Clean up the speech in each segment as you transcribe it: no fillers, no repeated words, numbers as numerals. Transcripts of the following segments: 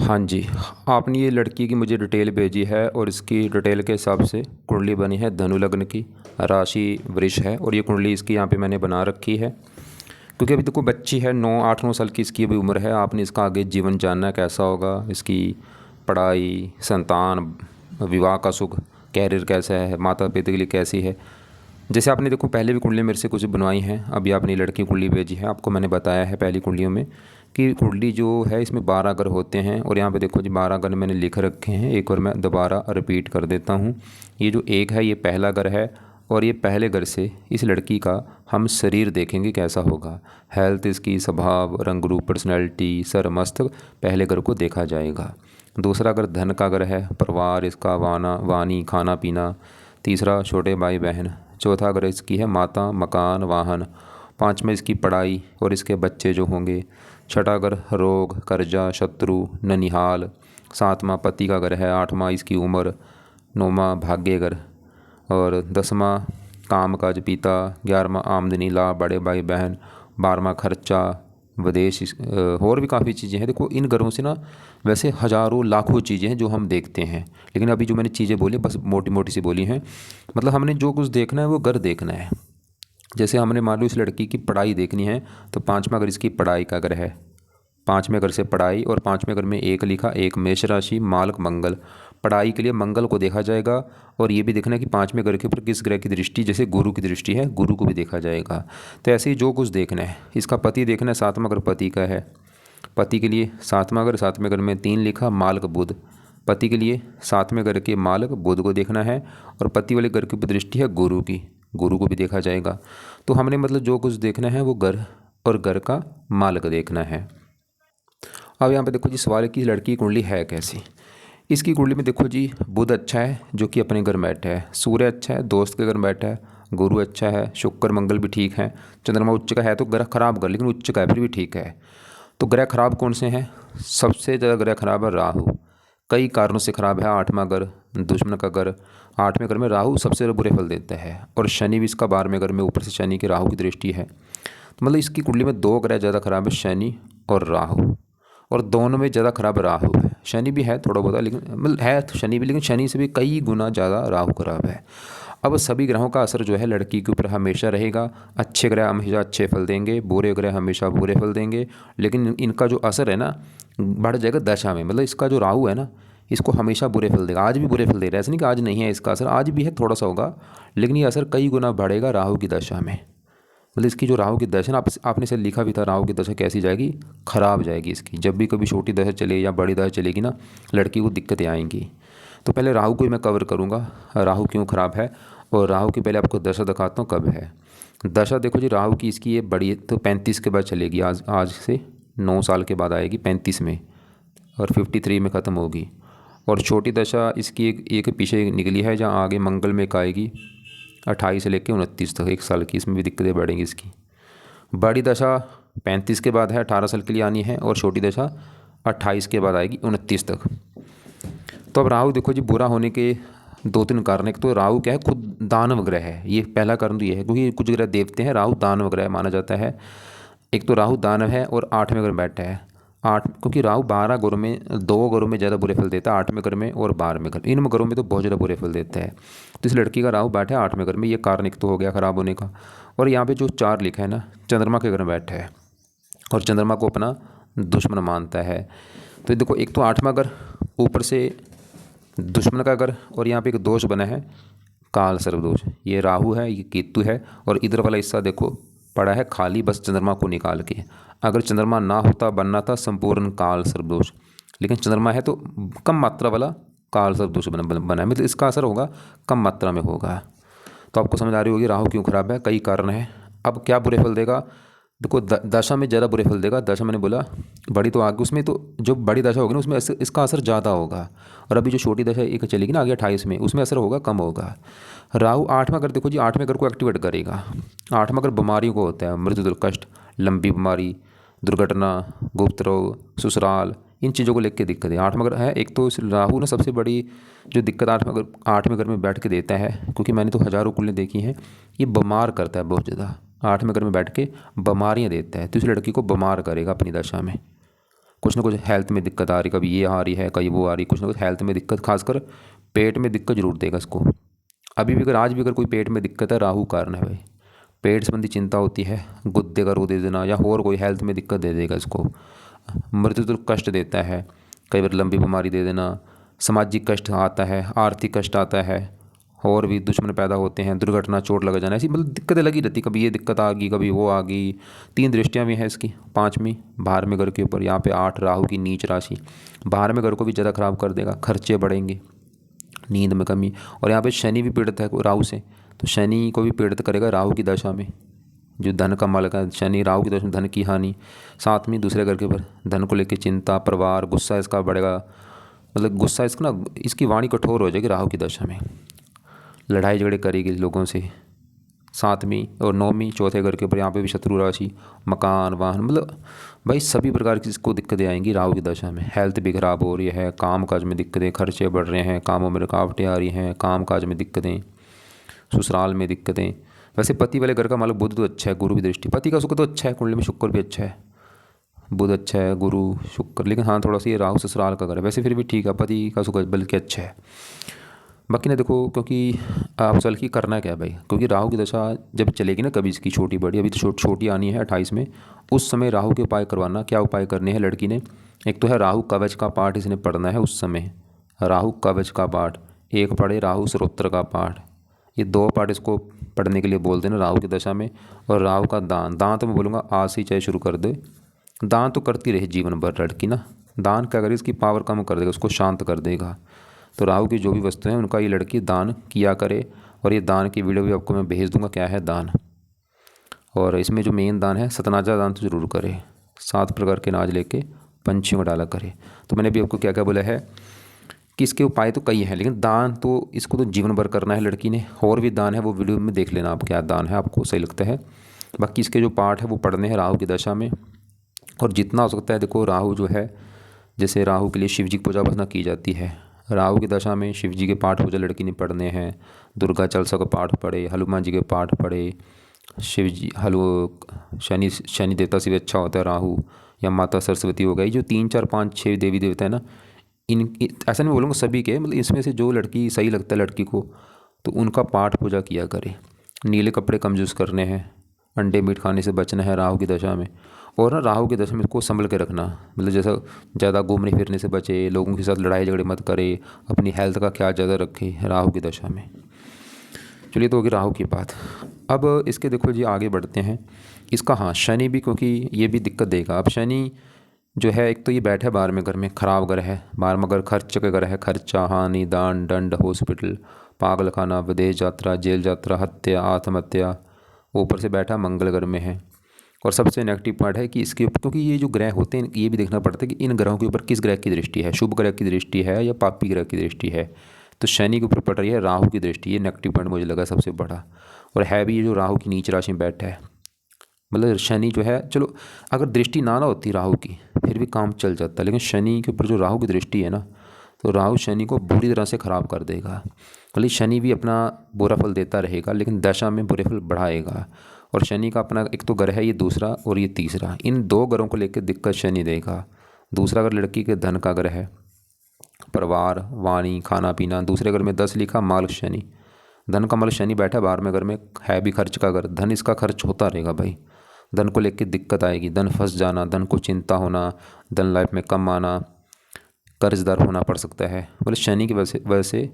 हाँ जी, आपने ये लड़की की मुझे डिटेल भेजी है और इसकी डिटेल के हिसाब से कुंडली बनी है धनु लग्न की, राशि वृष है और ये कुंडली इसकी यहाँ पे मैंने बना रखी है। क्योंकि अभी देखो बच्ची है, 8-9 साल की इसकी अभी उम्र है। आपने इसका आगे जीवन जानना है कैसा होगा, इसकी पढ़ाई, संतान, विवाह का सुख, कैरियर कैसा है, माता पिता के लिए कैसी है। जैसे आपने देखो पहले भी कुंडली मेरे से कुछ बनवाई हैं, अभी आपने लड़की कुंडली भेजी है। आपको मैंने बताया है पहली कुंडलियों में कि कुंडली जो है इसमें 12 घर होते हैं और यहाँ पे देखो जी 12 घर मैंने लिख रखे हैं। एक बार मैं दोबारा रिपीट कर देता हूँ। ये जो एक है ये पहला घर है और ये पहले घर से इस लड़की का हम शरीर देखेंगे कैसा होगा, हेल्थ, इसकी स्वभाव, रंग रूप, पर्सनैलिटी, सर मस्तक, पहले घर को देखा जाएगा। दूसरा घर धन का घर है, परिवार, इसका वानी, खाना पीना। तीसरा छोटे भाई बहन। चौथा घर इसकी है माता, मकान, वाहन। पाँचवें इसकी पढ़ाई और इसके बच्चे जो होंगे। छठा घर रोग, कर्जा, शत्रु, ननिहाल। सातवां पति का घर है। आठवां इसकी उम्र। नौवां भाग्य घर और 10वां काम काज पिता। 11वां आमदनी लाभ, बड़े भाई बहन। 12वां खर्चा, विदेश। और भी काफ़ी चीज़ें हैं। देखो इन घरों से ना वैसे हज़ारों लाखों चीज़ें हैं जो हम देखते हैं, लेकिन अभी जो मैंने चीज़ें बोली बस मोटी मोटी सी बोली हैं। मतलब हमने जो कुछ देखना है वो घर देखना है। जैसे हमने मान लो इस लड़की की पढ़ाई देखनी है तो पाँचवा घर इसकी पढ़ाई का घर है। पाँचवें घर से पढ़ाई और पाँचवें घर में एक लिखा, एक मेष राशि, मालक मंगल। पढ़ाई के लिए मंगल को देखा जाएगा और ये भी देखना है कि पाँचवें घर के ऊपर किस ग्रह की दृष्टि, जैसे गुरु की दृष्टि है, गुरु को भी देखा जाएगा। तो ऐसे ही जो कुछ देखना है। इसका पति देखना है, सातवां घर पति का है। पति के लिए सातवां घर, सातवें घर में 3 लिखा, मालक बुध। पति के लिए सातवें घर के मालक बुध को देखना है और पति वाले घर की दृष्टि है गुरु की, गुरु को भी देखा जाएगा। तो हमने मतलब जो कुछ देखना है वो घर और घर का मालक देखना है। अब यहाँ पे देखो जी सवाल है कि लड़की की कुंडली है कैसी। इसकी कुंडली में देखो जी बुध अच्छा है जो कि अपने घर में बैठा है, सूर्य अच्छा है दोस्त के घर में बैठा है, गुरु अच्छा है, शुक्र मंगल भी ठीक है, चंद्रमा उच्च का है तो ग्रह खराब कर, लेकिन उच्च का है फिर भी ठीक है। तो ग्रह खराब कौन से हैं? सबसे ज़्यादा ग्रह खराब है राहु। कई कारणों से खराब है। आठवां घर दुश्मन का घर। आठवें घर में राहु सबसे ज़्यादा बुरे फल देता है और शनि भी इसका 12वें घर में, ऊपर से शनि की राहु की दृष्टि है। तो मतलब इसकी कुंडली में 2 ग्रह ज़्यादा खराब है, शनि और राहु। और दोनों में ज़्यादा खराब राहु है। शनि भी है थोड़ा बहुत, लेकिन मतलब है तो शनि भी, लेकिन शनि से भी कई गुना ज़्यादा राहु खराब है। अब सभी ग्रहों का असर जो है लड़की के ऊपर हमेशा रहेगा। अच्छे ग्रह हमेशा अच्छे फल देंगे, बुरे ग्रह हमेशा बुरे फल देंगे, लेकिन इनका जो असर है ना बढ़ जाएगा दशा में। मतलब इसका जो राहु है ना इसको हमेशा बुरे फल देगा। आज भी बुरे फल दे रहा है, ऐसा नहीं कि आज नहीं है इसका असर, आज भी है थोड़ा सा होगा, लेकिन ये असर कई गुना बढ़ेगा राहु की दशा में। मतलब इसकी जो राहु की दशा ना, आपने से लिखा भी था राहु की दशा कैसी जाएगी, खराब जाएगी इसकी। जब भी कभी छोटी दशा चले या बड़ी दशा चलेगी ना लड़की को दिक्कतें आएंगी। तो पहले राहु को ही मैं कवर करूँगा, राहु क्यों ख़राब है, और राहु की पहले आपको दशा दिखाता हूँ कब है। दशा देखो जी राहु की इसकी ये बड़ी तो 35 के बाद चलेगी, आज से 9 साल के बाद आएगी 35 में, और 53 में ख़त्म होगी। और छोटी दशा इसकी एक पीछे निकली है जहाँ आगे मंगल में एक आएगी 28 से लेकर 29 तक, 1 साल की, इसमें भी दिक्कतें बढ़ेंगी इसकी। बड़ी दशा 35 के बाद है, 18 साल के लिए आनी है, और छोटी दशा 28 के बाद आएगी 29 तक। तो अब राहु देखो जी बुरा होने के 2-3 कारण। एक तो राहु क्या है, खुद दानव ग्रह है, ये पहला कारण तो ये है, क्योंकि कुछ ग्रह देवते हैं, राहु दानव ग्रह माना जाता है। एक तो राहु दानव है और 8वें घर में बैठा है। क्योंकि राहु 12 घरों में, 2 घरों में ज़्यादा बुरे फल देता है, 8वें घर में और 12वें घर, इन घरों में तो बहुत ज़्यादा बुरे फल देता है। तो इस लड़की का राहु बैठा है 8वें घर में, ये कारण एक तो हो गया ख़राब होने का। और यहाँ पे जो 4 लिखा है ना, चंद्रमा के घर में बैठा है और चंद्रमा को अपना दुश्मन मानता है। तो देखो एक तो 8वां घर, ऊपर से दुश्मन का घर, और यहाँ पे एक दोष बना है काल सर्प दोष। ये राहु है, ये केतु है, और इधर वाला हिस्सा देखो पड़ा है खाली, बस चंद्रमा को निकाल के। अगर चंद्रमा ना होता बनना था संपूर्ण काल सर्प दोष, लेकिन चंद्रमा है तो कम मात्रा वाला काल सर्प दोष बना है, मतलब इसका असर होगा कम मात्रा में होगा। तो आपको समझ आ रही होगी राहु क्यों खराब है, कई कारण है। अब क्या बुरे फल देगा, देखो दशा में ज़्यादा बुरे फल देगा। दशा मैंने बोला बड़ी तो आगे, उसमें तो जो बड़ी दशा होगी ना उसमें इसका असर ज़्यादा होगा, और अभी जो छोटी दशा एक चलेगी ना आगे 28 में, उसमें असर होगा कम होगा। राहु 8वां घर देखो जी, 8वें घर को एक्टिवेट करेगा। 8वां घर बीमारियों को होता है, मृत्यु, दुर्कष्ट, लंबी बीमारी, दुर्घटना, गुप्त रोग, ससुराल, इन चीज़ों को लेकर दिक्कत है। 8वां घर है एक तो राहु ना सबसे बड़ी जो दिक्कत 8वें घर में बैठ के देता है, क्योंकि मैंने तो हज़ारों कुंडली देखी हैं, ये बीमार करता है बहुत ज़्यादा। 8वें घर में बैठ के बीमारियाँ देता है, तो इस लड़की को बीमार करेगा अपनी दशा में। कुछ ना कुछ हेल्थ में दिक्कत आ रही, कभी ये आ रही है कभी वो आ रही, कुछ ना कुछ हेल्थ में दिक्कत, खासकर पेट में दिक्कत जरूर देगा इसको। अभी भी अगर आज भी अगर कोई पेट में दिक्कत है, राहु कारण है भाई। पेट संबंधी चिंता होती है, गुद्दे का रोग दे देना या और कोई हेल्थ में दिक्कत दे देगा इसको। मृत्यु कष्ट देता है, कई बार लंबी बीमारी दे देना, सामाजिक कष्ट आता है, आर्थिक कष्ट आता है, और भी दुश्मन पैदा होते हैं, दुर्घटना, चोट लग जाना, ऐसी मतलब दिक्कतें लगी रहती, कभी ये दिक्कत आ गई कभी वो आ गई। 3 दृष्टियाँ भी हैं इसकी, 5वीं बाहर में घर के ऊपर, यहाँ पे 8 राहु की नीच राशि, बाहर में घर को भी ज़्यादा खराब कर देगा, खर्चे बढ़ेंगे, नींद में कमी। और यहाँ पे शनि भी पीड़ित है राहु से, तो शनि को भी पीड़ित करेगा राहु की दशा में। जो धन का मालिक है शनि, राहु की दशा में धन की हानि, साथ में दूसरे घर के ऊपर धन को लेकर चिंता, परिवार, गुस्सा इसका बढ़ेगा, मतलब गुस्सा इसका ना, इसकी वाणी कठोर हो जाएगी राहु की दशा में, लड़ाई झगड़े करेगी लोगों से। 7वीं और 9वीं चौथे घर के ऊपर, यहाँ पे भी शत्रु राशि, मकान, वाहन, मतलब भाई सभी प्रकार की इसको दिक्कतें आएंगी राहु की दशा में। हेल्थ भी खराब हो रही है, काम काज में दिक्कतें, खर्चे बढ़ रहे हैं, कामों में रुकावटें आ रही हैं, काम काज में दिक्कतें, ससुराल में दिक्कतें। वैसे पति वाले घर का मालिक बुध तो अच्छा है, गुरु की दृष्टि, पति का सुख तो अच्छा है, कुंडली में शुक्र भी अच्छा है, बुध अच्छा है, गुरु शुक्र, लेकिन हाँ थोड़ा सा ये राहु ससुराल का घर है, वैसे फिर भी ठीक है, पति का सुख बल्कि अच्छा है। बाकी ना देखो, क्योंकि आप सल की करना क्या है भाई, क्योंकि राहु की दशा जब चलेगी ना, कभी इसकी छोटी बड़ी, अभी तो छोटी आनी है 28 में, उस समय राहु के उपाय करवाना। क्या उपाय करने हैं लड़की ने? एक तो है राहु कवच का पाठ इसने पढ़ना है उस समय, राहु कवच का पाठ, एक पढ़े राहु स्तोत्र का पाठ, ये 2 पाठ इसको पढ़ने के लिए बोल देना राहु की दशा में। और राहु का दान, दान तो मैं बोलूँगा आज से चाहे शुरू कर दे, दान तो करती रहे जीवन भर लड़की ना, दान क्या करे, इसकी पावर कम कर देगा, उसको शांत कर देगा। तो राहु की जो भी वस्तुएं हैं उनका ये लड़की दान किया करे, और ये दान की वीडियो भी आपको मैं भेज दूंगा क्या है दान। और इसमें जो मेन दान है, सतनाजा दान तो जरूर करे, 7 प्रकार के अनाज लेके पंछियों को डाला करे। तो मैंने भी आपको क्या क्या बोला है कि इसके उपाय तो कई हैं, लेकिन दान तो इसको तो जीवन भर करना है लड़की ने। और भी दान है वो वीडियो में देख लेना आप, क्या दान है आपको सही लगता है। बाकी इसके जो पाठ है वो पढ़ने हैं राहु की दशा में। और जितना हो सकता है देखो, राहु जो है, जैसे राहु के लिए शिव जी की पूजा अर्चना की जाती है, राहु की दशा में शिव जी के पाठ पूजा लड़की ने पढ़ने हैं। दुर्गा चालीसा का पाठ पढ़े, हनुमान जी के पाठ पढ़े, शिव जी शनि देवता से भी अच्छा होता है राहु, या माता सरस्वती हो गई, जो 3 4 5 6 देवी देवता है ना, ऐसा नहीं बोलूँगा सभी के, मतलब इसमें से जो लड़की सही लगता है लड़की को, तो उनका पाठ पूजा किया करे। नीले कपड़े कम यूज़ करने हैं, अंडे मीट खाने से बचना है राहु की दशा में। और ना राहु की दशा में इसको संभल के रखना, मतलब जैसा ज़्यादा घूमने फिरने से बचे, लोगों के साथ लड़ाई झगड़े मत करे, अपनी हेल्थ का ख्याल ज़्यादा रखे राहु की दशा में। चलिए तो होगी राहु की बात। अब इसके देखो जी आगे बढ़ते हैं। इसका हाँ शनि भी, क्योंकि ये भी दिक्कत देगा। अब शनि जो है, एक तो ये बैठा है 12वें घर में, खराब घर है, 12वां घर खर्च का घर है, खर्चा, हानि, दान, दंड, हॉस्पिटल, पागल खाना, विदेश यात्रा, जेल यात्रा, हत्या, आत्महत्या, ऊपर से बैठा मंगल घर में है। और सबसे नेगेटिव पॉइंट है कि इसके ऊपर, क्योंकि ये जो ग्रह होते हैं ये भी देखना पड़ता है कि इन ग्रहों के ऊपर किस ग्रह की दृष्टि है, शुभ ग्रह की दृष्टि है या पापी ग्रह की दृष्टि है। तो शनि के ऊपर पड़ रही है राहु की दृष्टि, ये नेगेटिव पॉइंट मुझे लगा सबसे बड़ा। और है भी ये जो राहु की नीच राशि में बैठा है, मतलब शनि जो है, चलो अगर दृष्टि ना होती राहु की फिर भी काम चल जाता, लेकिन शनि के ऊपर जो राहु की दृष्टि है ना, तो राहु शनि को बुरी तरह से ख़राब कर देगा। भले शनि भी अपना बुरा फल देता रहेगा, लेकिन दशा में बुरे फल बढ़ाएगा। और शनि का अपना एक तो घर है ये, दूसरा और ये तीसरा, इन 2 घरों को लेकर दिक्कत शनि देगा। दूसरा अगर लड़की के धन का घर है, परिवार, वाणी, खाना पीना, दूसरे घर में 10 लिखा माल शनि, धन का माल शनि बैठा 12वें घर में, है भी खर्च का घर, धन इसका खर्च होता रहेगा भाई, धन को लेकर दिक्कत आएगी, धन फंस जाना, धन को चिंता होना, धन लाइफ में कम आना, कर्जदार होना पड़ सकता है, बोले शनि की वजह से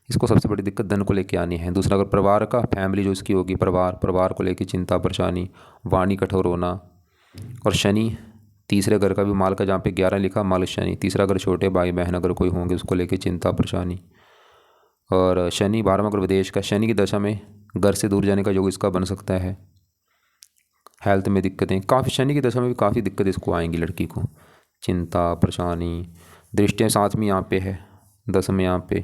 इसको सबसे बड़ी दिक्कत धन को लेके आनी है। दूसरा अगर परिवार का, फैमिली जो इसकी होगी, परिवार को लेके चिंता परेशानी, वाणी कठोर होना। और शनि तीसरे घर का भी माल का, जहाँ पे 11 लिखा माल शनि, तीसरा घर छोटे भाई बहन अगर कोई होंगे उसको लेके चिंता परेशानी। और शनि 12वां घर विदेश का, शनि की दशा में घर से दूर जाने का योग इसका बन सकता है। हेल्थ में दिक्कतें काफ़ी, शनि की दशा में भी काफ़ी दिक्कत इसको आएंगी लड़की को, चिंता परेशानी। दृष्टियाँ 7वीं यहाँ पे है, 10वें यहाँ पे,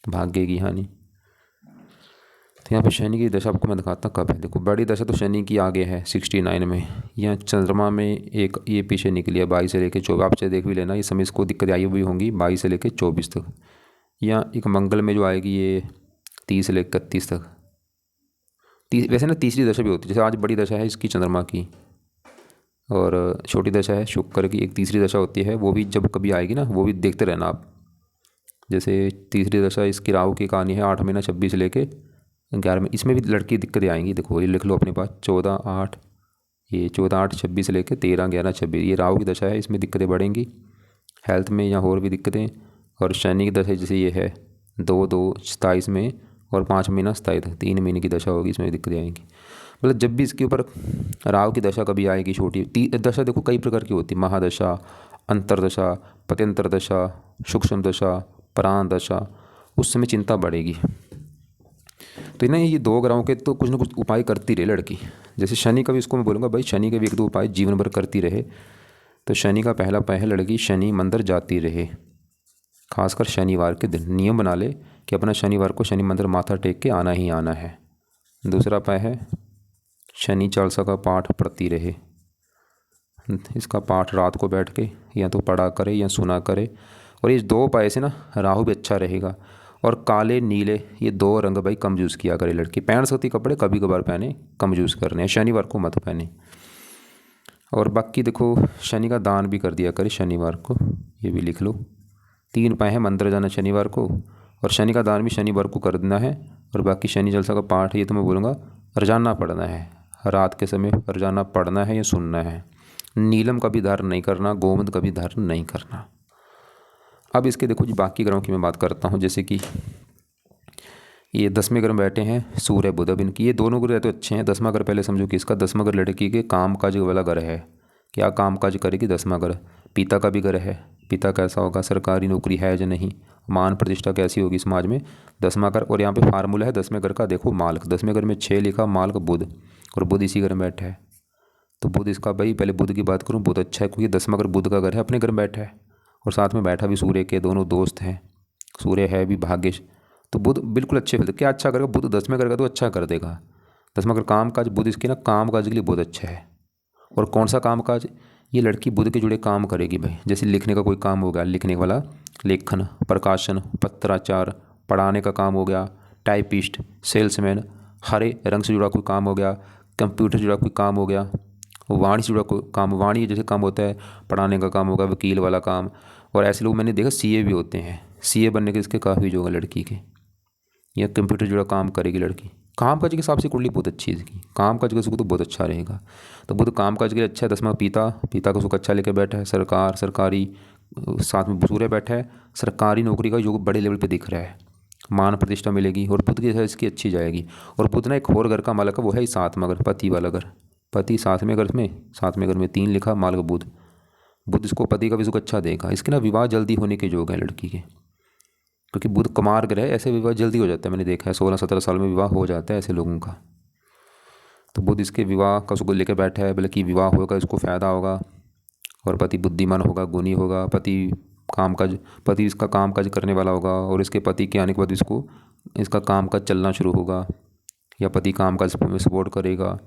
भाग्य की हानि। तो यहाँ पे शनि की दशा आपको मैं दिखाता कब है। देखो बड़ी दशा तो शनि की आगे है 69 में, यहाँ चंद्रमा में एक ये पीछे निकली है 22 से लेकर 24, आपसे देख भी लेना, ये समय इसको दिक्कत आई हुई होंगी 22 से लेकर 24 तक। यहाँ एक मंगल में जो आएगी ये 30 से लेकर 31 तक। वैसे ना तीसरी दशा भी होती है, जैसे आज बड़ी दशा है इसकी चंद्रमा की, और छोटी दशा है शुक्र की। एक तीसरी दशा होती है, वो भी जब कभी आएगी ना वो भी देखते रहना आप। जैसे तीसरी दशा इसकी राहु की कहानी है 8 महीना 26 लेके 11 में, इसमें भी लड़की दिक्कतें आएंगी। देखो ये लिख लो अपने पास 14/8, ये 14/8/26 लेके 13/11/26, ये राहु की दशा है, इसमें दिक्कतें बढ़ेंगी हेल्थ में या और भी दिक्कतें। और शनि की दशा जैसे ये है 2/2/27 में और 5 महीना 27 तक 3 महीने की दशा होगी, इसमें दिक्कतें आएंगी। मतलब जब भी इसके ऊपर राहु की दशा कभी आएगी छोटी दशा, देखो कई प्रकार की होती है, महादशा, अंतरदशा, पत्यंतर दशा, सूक्ष्म दशा, प्राण दशा, उस समय चिंता बढ़ेगी। तो ना ये 2 ग्रहों के तो कुछ ना कुछ उपाय करती रहे लड़की। जैसे शनि का भी, इसको मैं बोलूँगा भाई शनि के भी 1-2 उपाय जीवन भर करती रहे। तो शनि का पहला उपाय है लड़की शनि मंदिर जाती रहे, खासकर शनिवार के दिन नियम बना ले कि अपना शनिवार को शनि मंदिर माथा टेक के आना ही आना है। दूसरा उपाय है शनि चालीसा का पाठ पढ़ती रहे। इसका पाठ रात को बैठ के या तो पढ़ा करे या सुना करे। और इस 2 उपाय से ना राहु भी अच्छा रहेगा। और काले नीले ये 2 रंग भाई कम यूज़ किया करे लड़की। पहन सकती कपड़े कभी कभार पहने, कम यूज़ करने हैं, शनिवार को मत पहने। और बाकी देखो शनि का दान भी कर दिया करे शनिवार को, ये भी लिख लो। 3 उपाय है, मंदिर जाना शनिवार को, और शनि का दान भी शनिवार को कर देना है। और बाकी शनि चालीसा का पाठ ये तो मैं बोलूँगा रोजाना पढ़ना है, रात के समय रोजाना पढ़ना है या सुनना है। नीलम का भी धारण नहीं करना, गोमंत का भी धारण नहीं करना। अब इसके देखो जी बाकी ग्रहों की मैं बात करता हूँ। जैसे कि ये 10वें घर में बैठे हैं सूर्य बुध, अब इनकी ये दोनों ग्रह तो अच्छे हैं। 10वां घर पहले समझो कि इसका 10वां घर लड़की के काम काज वाला घर है। क्या काम काज करेगी 10वां घर? पिता का भी घर है, पिता कैसा होगा, सरकारी नौकरी है या नहीं, मान प्रतिष्ठा कैसी होगी समाज में, 10वां घर। और यहाँ पे फार्मूला है 10वें घर का, देखो मालक, 10वें घर में 6 लिखा, मालक बुध, और बुध इसी घर में बैठा है। तो बुध इसका भाई, पहले बुध की बात करूँ, बुध अच्छा है क्योंकि 10वां घर बुध का घर है, अपने घर में बैठा है। और साथ में बैठा भी सूर्य के, दोनों दोस्त हैं, सूर्य है भी भाग्यश। तो बुध बिल्कुल अच्छे फल, क्या अच्छा करेगा बुध 10वें घर का तो अच्छा कर देगा। 10वां घर काम काज, बुध इसके ना काम काज के लिए बहुत अच्छा है। और कौन सा काम काज? ये लड़की बुध के जुड़े काम करेगी भाई। जैसे लिखने का कोई काम हो गया, लिखने वाला, लेखन, प्रकाशन, पत्राचार, पढ़ाने का काम हो गया, टाइपिस्ट, सेल्समैन, हरे रंग से जुड़ा कोई काम हो गया, कंप्यूटर से जुड़ा कोई काम हो गया, वाणी से जुड़ा कोई काम, वाणी जैसे काम होता है, पढ़ाने का काम होगा, वकील वाला काम। और ऐसे लोग मैंने देखा सीए भी होते हैं, सीए बनने के इसके काफ़ी जो है लड़की के। या कंप्यूटर जुड़ा काम करेगी लड़की। काम काज के हिसाब से कुंडली बहुत अच्छी है इसकी, काम काज का सुख तो बहुत अच्छा रहेगा। तो बुध काम काज के लिए अच्छा है। 10वां पिता, पिता का सुख अच्छा लेकर बैठा है। सरकार, सरकारी, साथ में सूर्य बैठा है, सरकारी नौकरी का योग बड़े लेवल पे दिख रहा है, मान प्रतिष्ठा मिलेगी। और बुध की इसकी अच्छी जाएगी। और बुध ना एक और घर का मालक है, वो है 7वां घर, पति वाला घर। पति 7वें घर में, 7वें घर में 3 लिखा, मालक बुध, बुध इसको पति का भी सुख अच्छा देगा। इसके ना विवाह जल्दी होने के योग है लड़की के, क्योंकि बुध कुमार ग्रह है, ऐसे विवाह जल्दी हो जाता है। मैंने देखा है 16-17 साल में विवाह हो जाता है ऐसे लोगों का। तो बुध इसके विवाह का सुख लेकर बैठा है, बल्कि विवाह होगा इसको फ़ायदा होगा। और पति बुद्धिमान होगा, गुणी होगा, पति इसका काम काज करने वाला होगा। और इसके पति के आने के बाद इसको इसका काम काज चलना शुरू होगा, या पति काम काज में सपोर्ट करेगा।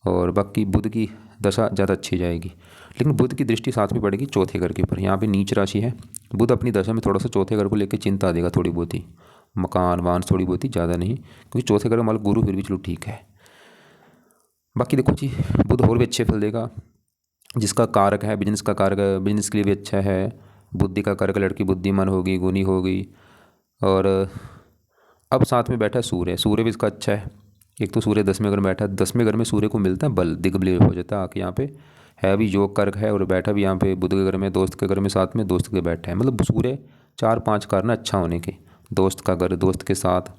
और बाकी बुध की दशा ज़्यादा अच्छी जाएगी। लेकिन बुध की दृष्टि साथ में पड़ेगी चौथे घर के ऊपर। यहाँ पे नीच राशि है, बुध अपनी दशा में थोड़ा सा चौथे घर को लेकर चिंता देगा, थोड़ी बहुत ही, मकान वान थोड़ी बहुत ही, ज़्यादा नहीं, क्योंकि चौथे घर में मालिक गुरु फिर भी चलो ठीक है। बाकी देखो जी बुध और भी अच्छे फल देगा। जिसका कारक है बिजनेस का कारक है, बिजनेस के लिए भी अच्छा है। बुद्धि का कारक, लड़की बुद्धिमान होगी, गुणी होगी। और अब साथ में बैठा है सूर्य, सूर्य भी इसका अच्छा है। एक तो सूर्य 10वें घर में बैठा है, 10वें घर में सूर्य को मिलता है बल, दिग्बल हो जाता है आके यहाँ पे, है भी योग कारक है। और बैठा भी यहाँ पे बुध के घर में, दोस्त के घर में, साथ में दोस्त के बैठा है। मतलब सूर्य 4-5 कारण अच्छा होने के, दोस्त का घर, दोस्त के साथ,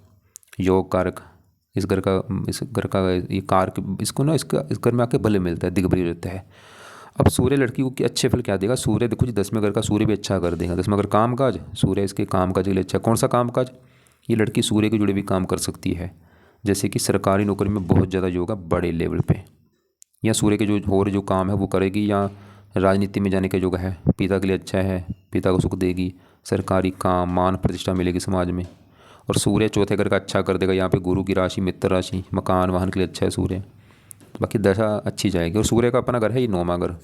योग कारक, इस घर का ये कारक, इसको ना इस घर में आके बल मिलता है, दिग्बल रहता है। अब सूर्य लड़की को अच्छे फल क्या देगा? सूर्य देखो जी 10वें घर का सूर्य भी अच्छा कर देगा। 10वां घर काम काज, सूर्य इसके काम काज के लिए अच्छा। कौन सा काम काज? ये लड़की सूर्य के जुड़े भी काम कर सकती है, जैसे कि सरकारी नौकरी में बहुत ज़्यादा योग है बड़े लेवल पे, या सूर्य के जो और जो काम है वो करेगी। या राजनीति में जाने का योग है, पिता के लिए अच्छा है, पिता को सुख देगी, सरकारी काम, मान प्रतिष्ठा मिलेगी समाज में। और सूर्य चौथे घर का अच्छा कर देगा। यहाँ पे गुरु की राशि, मित्र राशि, मकान वाहन के लिए अच्छा है सूर्य। बाकी दशा अच्छी जाएगी। और सूर्य का अपना घर है ये 9वां घर,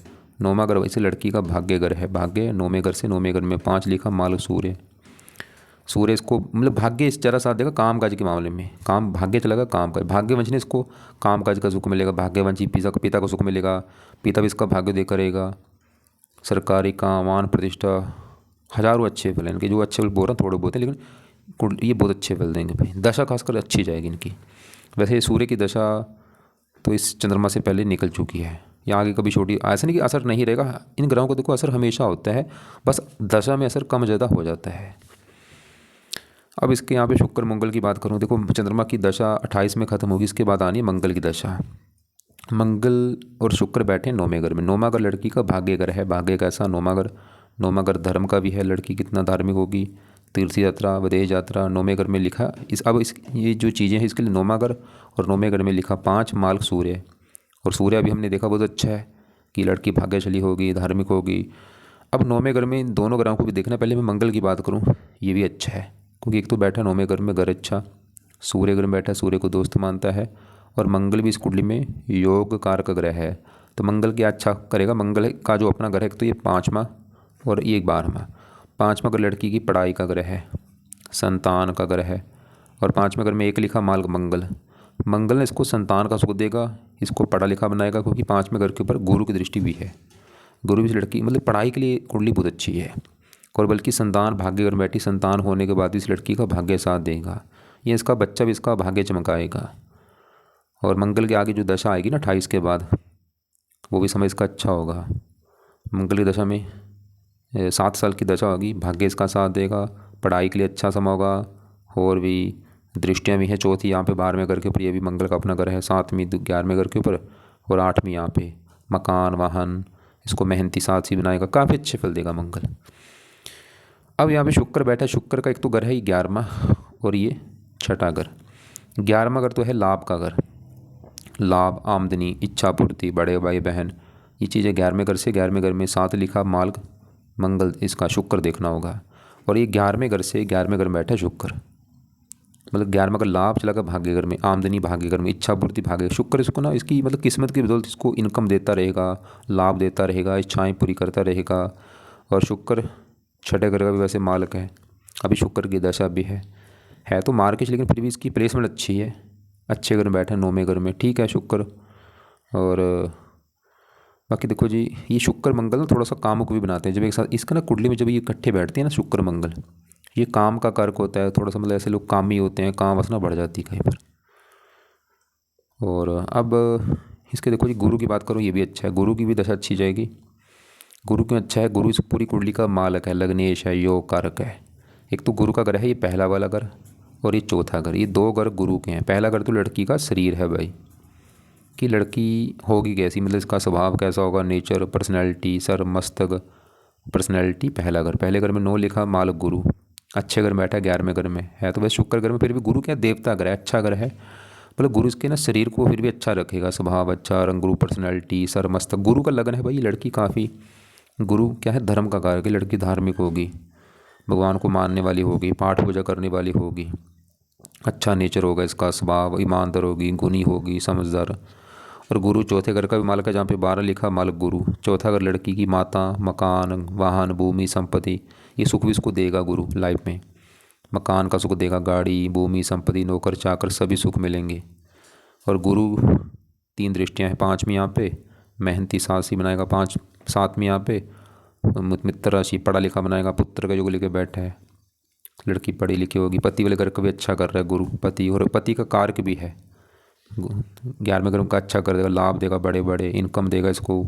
9वां घर वैसे लड़की का भाग्य घर है। भाग्य 9वें घर से, 9वें घर में 5 लिखा, माल सूर्य। सूर्य इसको मतलब भाग्य इस जरा साथ देगा काम काज के मामले में, काम भाग्य चलेगा काम काज, भाग्यवंश ने इसको काम काज का सुख मिलेगा, भाग्यवंशी पिता को सुख मिलेगा, पिता भी इसका भाग्य दे करेगा, सरकारी काम, मान प्रतिष्ठा, हज़ारों अच्छे फल हैं इनके। जो अच्छे फल बोल रहा हूँ थोड़े बहुत हैं, लेकिन ये बहुत अच्छे फल देंगे भाई। दशा खासकर अच्छी जाएगी इनकी। वैसे सूर्य की दशा तो इस चंद्रमा से पहले निकल चुकी है, या आगे कभी छोटी, ऐसा नहीं कि असर नहीं रहेगा, इन ग्रहों को देखो असर हमेशा होता है, बस दशा में असर कम ज़्यादा हो जाता है। अब इसके यहाँ पे शुक्र मंगल की बात करूँ, देखो चंद्रमा की दशा 28 में ख़त्म होगी, इसके बाद आनी है मंगल की दशा। मंगल और शुक्र बैठे नौवें घर में। नौवां घर लड़की का भाग्य घर है। भाग्य कैसा? नौवां घर। नौवां घर धर्म का भी है, लड़की कितना धार्मिक होगी, तीर्थ यात्रा, विदेश यात्रा, नौवें घर में लिखा। ये जो चीज़ें हैं इसके लिए नौवां घर और नौवें घर में लिखा 5 मार्ग सूर्य। और सूर्य अभी हमने देखा बहुत अच्छा है कि लड़की भाग्यशाली होगी, धार्मिक होगी। अब नौवें घर में इन दोनों ग्रहों को भी देखना। पहले मैं मंगल की बात करूँ, ये भी अच्छा है क्योंकि एक तो बैठा नौवें घर में, घर अच्छा, सूर्य घर में बैठा, सूर्य को दोस्त मानता है, और मंगल भी इस कुंडली में योग कारक ग्रह है। तो मंगल क्या अच्छा करेगा? मंगल का जो अपना ग्रह है, तो ये 5वां और ये 12वां। 5वां ग्रह लड़की की पढ़ाई का ग्रह है, संतान का ग्रह है, और 5वें घर में एक लिखा मार्ग मंगल। मंगल ने इसको संतान का सुख देगा, इसको पढ़ा लिखा बनाएगा, क्योंकि 5वें घर के ऊपर गुरु की दृष्टि भी है। गुरु भी इस लड़की मतलब पढ़ाई के लिए कुंडली बहुत अच्छी है, और बल्कि संतान भाग्य घर में बैठी, संतान होने के बाद इस लड़की का भाग्य साथ देगा, ये इसका बच्चा भी इसका भाग्य चमकाएगा। और मंगल के आगे जो दशा आएगी ना 28 के बाद, वो भी समय इसका अच्छा होगा। मंगल की दशा में 7 साल की दशा होगी, भाग्य इसका साथ देगा, पढ़ाई के लिए अच्छा समय होगा, और भी दृष्टियाँ भी हैं। चौथी यहाँ पे 12वें घर के ऊपर, ये भी मंगल का अपना घर है, 7वीं 11वें घर के ऊपर, और 8वीं यहाँ पे मकान वाहन, इसको मेहनती साथी बनाएगा, काफ़ी अच्छे फल देगा मंगल। अब यहाँ पे शुक्र बैठा है। शुक्र का एक तो घर है 11वां और ये 6ठा घर। 11वां घर तो है लाभ का घर, लाभ, आमदनी, इच्छा पूर्ति, बड़े भाई बहन, ये चीज़ें 11वें घर से। 11वें घर में 7 लिखा मार्ग मंगल, इसका शुक्र देखना होगा। और ये 11वें घर से 11वें घर में बैठा है शुक्र, मतलब 11वां घर लाभ चला गया भाग्य घर में, आमदनी भाग्य घर में, इच्छा पूर्ति भाग्य। शुक्र इसको ना इसकी मतलब किस्मत की बदौलत इसको इनकम देता रहेगा, लाभ देता रहेगा, इच्छाएँ पूरी करता रहेगा। और शुक्र 6ठे घर का भी वैसे मालक है, अभी शुक्र की दशा भी है तो मार्केट, लेकिन फिर भी इसकी प्लेसमेंट अच्छी है, अच्छे घर में बैठा है 9वें घर में, ठीक है शुक्र। और बाकी देखो जी, ये शुक्र मंगल ना थोड़ा सा कामों को भी बनाते हैं जब एक साथ इसका ना कुंडली में जब ये इकट्ठे बैठते हैं ना शुक्र मंगल, ये काम का कारक होता है थोड़ा सा, मतलब ऐसे लोग कामी होते हैं, काम वासना बढ़ जाती है कहीं पर। और अब इसके देखो जी गुरु की बात करूँ, ये भी अच्छा है, गुरु की भी दशा अच्छी जाएगी। गुरु क्यों अच्छा है? गुरु इस पूरी कुंडली का मालक है, लग्नेश है, योग कारक है। एक तो गुरु का घर है ये पहला वाला घर, और ये चौथा घर, ये 2 घर गुरु के हैं। पहला घर तो लड़की का शरीर है भाई, कि लड़की होगी कैसी, मतलब इसका स्वभाव कैसा होगा, नेचर, पर्सनैलिटी, सर मस्तक, पर्सनैलिटी। पहला घर, पहले घर में 9 लिखा मालक गुरु, अच्छे घर में बैठा है 11वें घर में है। तो वैसे शुक्र घर में फिर भी गुरु क्या देवता घर है, अच्छा घर है, मतलब गुरु इसके ना शरीर को फिर भी अच्छा रखेगा, स्वभाव अच्छा, रंग गुरु, पर्सनैलिटी, सर मस्तक। गुरु का लगन है भाई, ये लड़की काफ़ी, गुरु क्या है धर्म का कारक है, लड़की धार्मिक होगी, भगवान को मानने वाली होगी, पाठ पूजा करने वाली होगी, अच्छा नेचर होगा इसका, स्वभाव ईमानदार होगी, गुणी होगी, समझदार। और गुरु चौथे घर का भी मालक है, जहाँ पे 12 लिखा मालक गुरु। चौथा घर लड़की की माता, मकान, वाहन, भूमि, संपत्ति, ये सुख भी इसको देगा गुरु लाइफ में। मकान का सुख देगा, गाड़ी, भूमि, संपत्ति, नौकर चाकर सभी सुख मिलेंगे। और गुरु 3 दृष्टियाँ हैं, 5वीं यहाँ पे मेहनती साहसी बनाएगा, 7वीं यहाँ पे मित्र राशि पढ़ा लिखा बनाएगा, पुत्र का योग लेके बैठा है, लड़की पढ़ी लिखी होगी। पति वाले घर का भी अच्छा कर रहा है गुरु, पति और पति का कारक भी है। 11वें घर का अच्छा कर देगा, लाभ देगा, बड़े बड़े इनकम देगा इसको,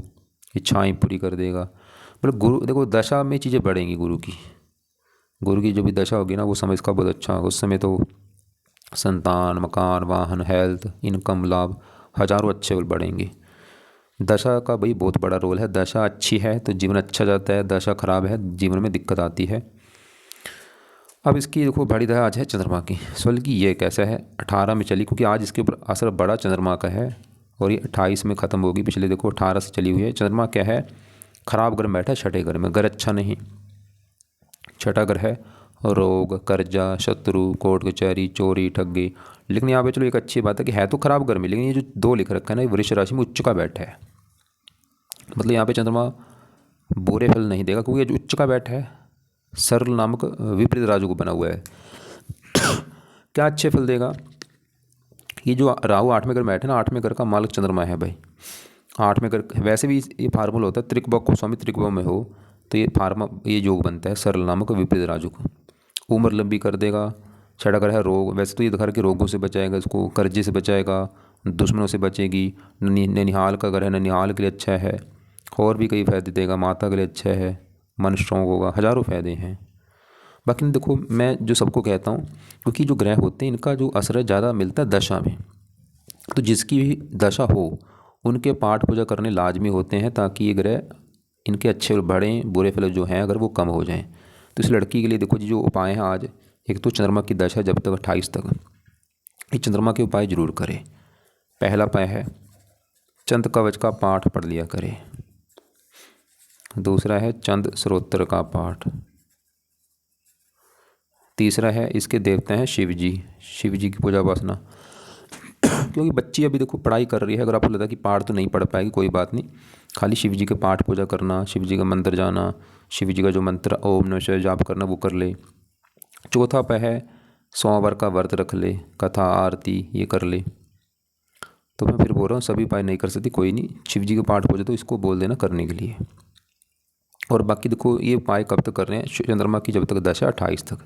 इच्छाएं पूरी कर देगा। मतलब गुरु देखो दशा में चीज़ें बढ़ेंगी गुरु की जो भी दशा होगी ना, वो समय इसका बहुत अच्छा होगा। उस समय तो संतान, मकान, वाहन, हेल्थ, इनकम, लाभ, हज़ारों अच्छे बढ़ेंगे। दशा का भाई बहुत बड़ा रोल है, दशा अच्छी है तो जीवन अच्छा जाता है, दशा खराब है जीवन में दिक्कत आती है। अब इसकी देखो बड़ी दशा आज है चंद्रमा की। सवाल की ये कैसा है? 18 में चली, क्योंकि आज इसके ऊपर असर बड़ा चंद्रमा का है, और ये 28 में ख़त्म होगी। पिछले देखो 18 से चली हुई है। चंद्रमा क्या है? खराब घर में बैठा है, 6ठे घर में, घर अच्छा नहीं, 6ठा घर है, रोग, कर्जा, शत्रु, कोर्ट कचहरी, चोरी, ठगी। लेकिन यहाँ पे चलो एक अच्छी बात है कि है तो खराब घर में, लेकिन ये जो 2 लिख रखा है ना, ये वृष राशि में उच्च का बैठा है, मतलब यहाँ पे चंद्रमा बुरे फल नहीं देगा, क्योंकि ये जो उच्च का बैठा है सरल नामक विपरीत राजू को बना हुआ है। क्या अच्छे फल देगा? ये जो राहु 8वें घर में बैठे ना, 8वें घर का मालिक चंद्रमा है भाई। 8वें घर वैसे भी ये फार्मूला होता है, त्रिक भाव को स्वामी त्रिक भाव में हो तो ये योग बनता है सरल नामक विपरीत राजू को। उम्र लंबी कर देगा। 6 घर है रोग, वैसे तो ये घर के रोगों से बचाएगा, इसको कर्जे से बचाएगा, दुश्मनों से बचेगी। ननिहाल का घर है, ननिहाल के लिए अच्छा है। और भी कई फायदे देगा, माता के लिए अच्छा है, मन स्ट्रॉन्ग होगा, हज़ारों फायदे हैं। बाकी देखो मैं जो सबको कहता हूँ, क्योंकि जो ग्रह होते हैं इनका जो असर ज़्यादा मिलता है दशा में, तो जिसकी भी दशा हो उनके पाठ पूजा करने लाजमी होते हैं, ताकि ये ग्रह इनके अच्छे बढ़ें, बुरे फल जो हैं अगर वो कम हो जाएं। तो इस लड़की के लिए देखो जी जो उपाय हैं आज, एक तो चंद्रमा की दशा जब तक 28 तक, ये चंद्रमा के उपाय जरूर करें। पहला उपाय है चंद कवच का पाठ पढ़ लिया करें। दूसरा है चंद स्रोत्र का पाठ। तीसरा है इसके देवता हैं शिव जी, शिव जी की पूजा उपासना। क्योंकि बच्ची अभी देखो पढ़ाई कर रही है, अगर आपको लगता है कि पाठ तो नहीं पढ़ पाएगी, कोई बात नहीं, खाली शिव जी के पाठ पूजा करना, शिव जी का मंदिर जाना, शिव जी का जो मंत्र ओम नमः शिवाय जाप करना वो कर ले। चौथा उपाय है सोमवार का व्रत रख ले, कथा आरती ये कर ले। तो मैं फिर बोल रहा हूँ सभी उपाय नहीं कर सकती, कोई नहीं, शिव जी के पाठ पूजा तो इसको बोल देना करने के लिए। और बाकी देखो ये उपाय कब तक कर रहे हैं, चंद्रमा की जब तक दशा 28 तक,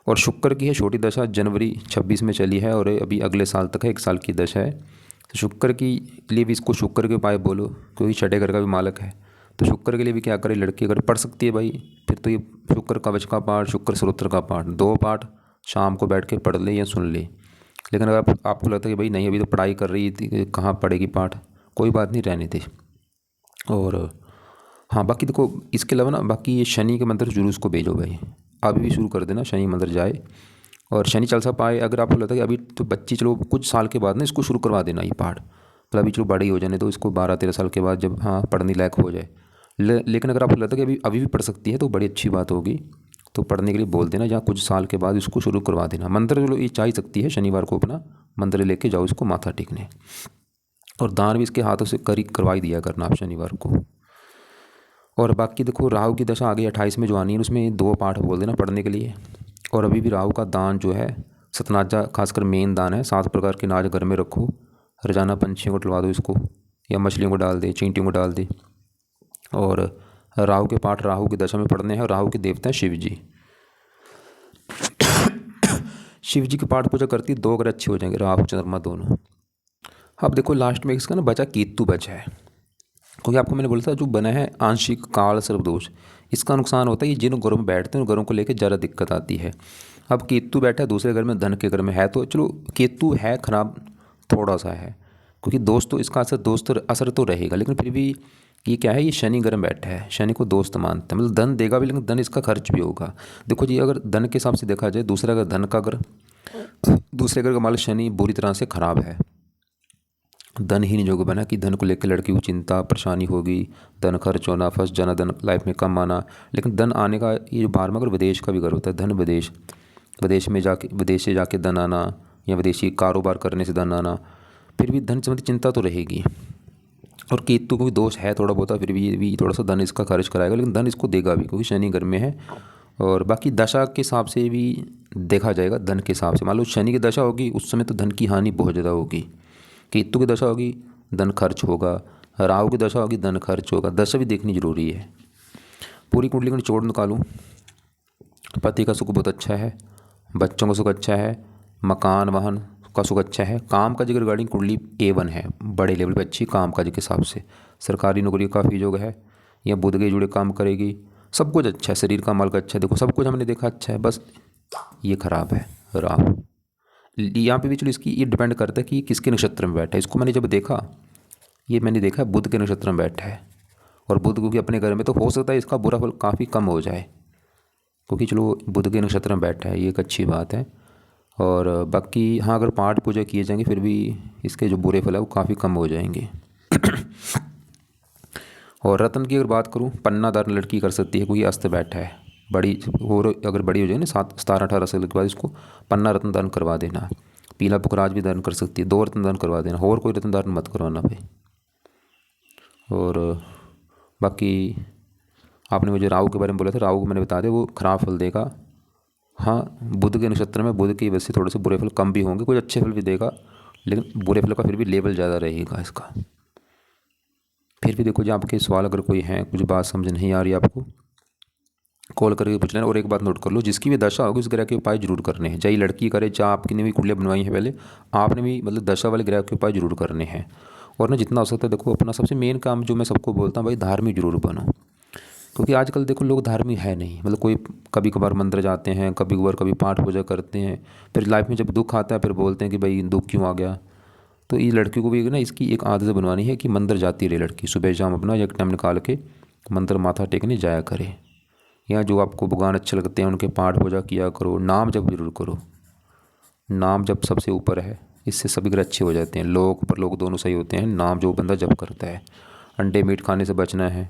और शुक्र की है छोटी दशा, जनवरी 26 में चली है और अभी अगले साल तक है, 1 साल की दशा है। तो शुक्र की लिए भी इसको शुक्र के उपाय बोलो, क्योंकि 6ठे घर का भी मालक है। तो शुक्र के लिए भी क्या करे, लड़की अगर पढ़ सकती है भाई फिर तो ये शुक्र कवच का पाठ, शुक्र स्त्रोत्र का पाठ, 2 पाठ शाम को बैठ के पढ़ ले या सुन ले। लेकिन अगर आपको लगता है कि भाई नहीं अभी तो पढ़ाई कर रही थी, कहाँ पढ़ेगी पाठ, कोई बात नहीं, रहने दे। और हाँ बाकी देखो इसके अलावा ना, बाकी ये शनि के मंत्र जरूर उसको भेजो भाई, अभी भी शुरू कर देना, शनि मंदिर जाए और शनि चालीसा पाए। अगर आपको लगता है कि अभी तो बच्ची चलो कुछ साल के बाद ना इसको शुरू करवा देना ये पाठ, मतलब अभी चलो बड़ी हो जाने तो इसको 12-13 साल के बाद जब हाँ पढ़ने लायक हो जाए। लेकिन अगर आपको लगता है कि अभी भी पढ़ सकती है तो बड़ी अच्छी बात होगी, तो पढ़ने के लिए बोल देना, जहाँ कुछ साल के बाद इसको शुरू करवा देना। मंदिर चलो ये चाह ही सकती है, शनिवार को अपना मंदिर लेके जाओ इसको माथा टेकने, और दान भी इसके हाथों से करवाई दिया करना आप शनिवार को। और बाकी देखो राहु की दशा आगे 28 में जो आनी है उसमें 2 पाठ बोल देना पढ़ने के लिए। और अभी भी राहु का दान जो है सतनाजा खासकर मेन दान है, 7 प्रकार के नाज घर में रखो, रोजाना पंछियों को डलवा दो इसको, या मछलियों को डाल दे, चींटियों को डाल दे। और राहु के पाठ राहु की दशा में पढ़ने हैं, और राहु के देवता हैं शिव जी। शिव जी के पाठ पूजा करती 2 अगर अच्छे हो जाएंगे, राहु चंद्रमा दोनों। अब देखो लास्ट में इसका ना बचा केतु बचा है, क्योंकि आपको मैंने बोला था जो बना है आंशिक काल सर्वदोष, इसका नुकसान होता है ये जिन घरों में बैठते हैं उन घरों को लेकर ज़्यादा दिक्कत आती है। अब केतु बैठा है दूसरे घर में, धन के घर में है, तो चलो केतु है खराब थोड़ा सा है, क्योंकि दोस्त तो इसका असर तो रहेगा, लेकिन फिर भी ये क्या है, ये शनि घर में बैठा है, शनि को दोस्त मानते हैं, मतलब धन देगा भी लेकिन धन इसका खर्च भी होगा। देखो जी अगर धन के हिसाब से देखा जाए, दूसरा अगर धन का घर, दूसरे घर का मालिक शनि बुरी तरह से खराब है, धन ही नहीं जोग बना कि धन को लेकर लड़की को चिंता परेशानी होगी, धन खर्च होना, फंस जाना, धन लाइफ में कम आना। लेकिन धन आने का ये जो 12वां अगर विदेश का भी घर होता है, धन विदेश में जाके, विदेश से जाके धन आना, या विदेशी कारोबार करने से धन आना, फिर भी धन संबंधी चिंता तो रहेगी। और केतु को भी दोष है थोड़ा बहुत, फिर भी ये भी थोड़ा सा धन इसका खर्च कराएगा, लेकिन धन इसको देगा भी, क्योंकि शनि घर में है। और बाकी दशा के हिसाब से भी देखा जाएगा, धन के हिसाब से मान लो शनि की दशा होगी उस समय तो धन की हानि बहुत ज़्यादा होगी, केतु की दशा होगी धन खर्च होगा, राहु की दशा होगी धन खर्च होगा। दशा भी देखनी जरूरी है। पूरी कुंडली को निचोड़ निकालूं, पति का सुख बहुत अच्छा है, बच्चों का सुख अच्छा है, मकान वाहन का सुख अच्छा है, काम काज की रिगार्डिंग कुंडली A1 है, बड़े लेवल पे अच्छी काम काज के हिसाब से, सरकारी नौकरी का काफ़ी योग है, या बुध के जुड़े काम करेगी, सब कुछ अच्छा है, शरीर का माल का अच्छा है, देखो सब कुछ हमने देखा अच्छा है, बस ये खराब है राहु। यहाँ पे भी चलो इसकी ये डिपेंड करता है कि किसके नक्षत्र में बैठा है। इसको मैंने जब देखा, ये मैंने देखा बुध के नक्षत्र में बैठा है, और बुध क्योंकि अपने घर में, तो हो सकता है इसका बुरा फल काफ़ी कम हो जाए, क्योंकि चलो बुध के नक्षत्र में बैठा है, ये एक अच्छी बात है। और बाकी हाँ अगर पाठ पूजा किए जाएंगे फिर भी इसके जो बुरे फल है वो काफ़ी कम हो जाएंगे। और रत्न की अगर बात करूँ, पन्नादार लड़की कर सकती है, क्योंकि अस्त बैठा है, बड़ी और अगर बड़ी हो जाए ना 17-18 साल के बाद इसको पन्ना रत्न दान करवा देना, पीला पुखराज भी दान कर सकती है, 2 रत्न दान करवा देना, और कोई रत्न दान मत करवाना भाई। और बाकी आपने मुझे राहु के बारे में बोला था, राहु को मैंने बता दिया वो खराब फल देगा। हाँ, बुध के नक्षत्र में बुध की वजह से थोड़े से बुरे फल कम भी होंगे, कुछ अच्छे फल भी देगा, लेकिन बुरे फल का फिर भी लेवल ज़्यादा रहेगा इसका। फिर भी देखो, जो आपके सवाल अगर कोई है, कुछ बात समझ नहीं आ रही आपको, कॉल करके पूछ लेना। और एक बात नोट कर लो, जिसकी भी दशा होगी उस ग्रह के उपाय जरूर करने हैं, चाहे लड़की करे, चाहे आपकी ने भी कुंडलियाँ बनवाई हैं पहले, आपने भी मतलब दशा वाले ग्रह के उपाय जरूर करने हैं। और ना जितना हो सकता है देखो, अपना सबसे मेन काम जो मैं सबको बोलता हूँ भाई, धार्मिक जरूर बनो। क्योंकि आजकल देखो लोग धार्मिक है नहीं, मतलब कोई कभी कभार मंदिर जाते हैं, कभी कभार कभी पाठ पूजा करते हैं, फिर लाइफ में जब दुख आता है फिर बोलते हैं कि भाई दुख क्यों आ गया। तो ये लड़की को भी ना इसकी एक आदत बनवानी है कि मंदिर जाती रहे लड़की, सुबह शाम अपना एक टाइम निकाल के मंदिर माथा टेकने जाया करे, या जो आपको भगवान अच्छे लगते हैं उनके पाठ पूजा किया करो, नाम जप जरूर करो। नाम जप सबसे ऊपर है, इससे सभी ग्रह अच्छे हो जाते हैं, लोग पर लोग दोनों सही होते हैं नाम जो बंदा जप करता है। अंडे मीट खाने से बचना है,